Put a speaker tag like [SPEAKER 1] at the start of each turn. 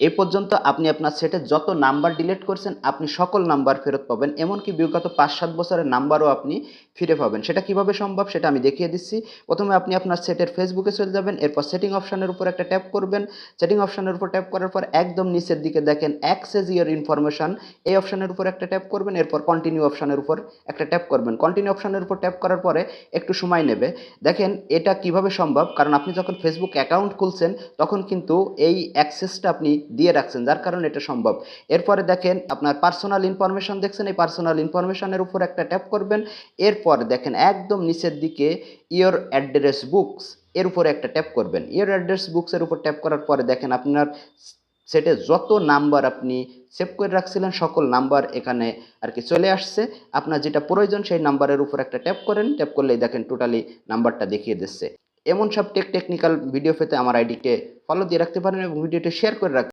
[SPEAKER 1] এই পর্যন্ত আপনি আপনার সেটে যত নাম্বার ডিলিট করছেন আপনি সকল নাম্বার ফেরত পাবেন, এমনকি বিগত ৫-৭ বছরের নাম্বারও আপনি ফিরে পাবেন। সেটা কিভাবে সম্ভব সেটা আমি দেখিয়ে দিচ্ছি। প্রথমে আপনি আপনার সেটের ফেসবুকে চলে যাবেন, এরপর সেটিং অপশনের উপর একটা ট্যাপ করবেন। সেটিং অপশনের উপর ট্যাপ করার পর একদম নিচের দিকে দেখেন অ্যাক্সেস ইওর ইনফরমেশন, এই অপশনের উপর একটা ট্যাপ করবেন, এরপর কন্টিনিউ অপশনের উপর একটা ট্যাপ করবেন। কন্টিনিউ অপশনের উপর ট্যাপ করার পরে একটু সময় নেবে। দেখেন এটা কিভাবে সম্ভব, কারণ আপনি যখন ফেসবুক অ্যাকাউন্ট খুলছেন তখন কিন্তু এই অ্যাক্সেসটা আপনি দিয়ে রাখছেন, যার কারণে এটা সম্ভব। এরপরে দেখেন আপনার পার্সোনাল ইনফরমেশন দেখছেন, এই পার্সোনাল ইনফরমেশনের উপর একটা ট্যাপ করবেন। এরপর দেখেন একদম নিচের দিকে ইওর অ্যাড্রেস বুকস, এর উপরে একটা ট্যাপ করবেন। ইওর অ্যাড্রেস বুকসের উপর ট্যাপ করার পরে দেখেন আপনার সেটে যত নাম্বার আপনি সেভ করে রাখছিলেন সকল নাম্বার এখানে আর কি চলে আসছে। আপনার যেটা প্রয়োজন সেই নাম্বারের উপর একটা ট্যাপ করেন, ট্যাপ করলেই দেখেন টোটালি নাম্বারটা দেখিয়ে দিচ্ছে। এমন সব টেকনিক্যাল ভিডিও পেতে আমার আইডিকে ফলো দিয়ে রাখতে পারেন এবং ভিডিওটি শেয়ার করে রাখতে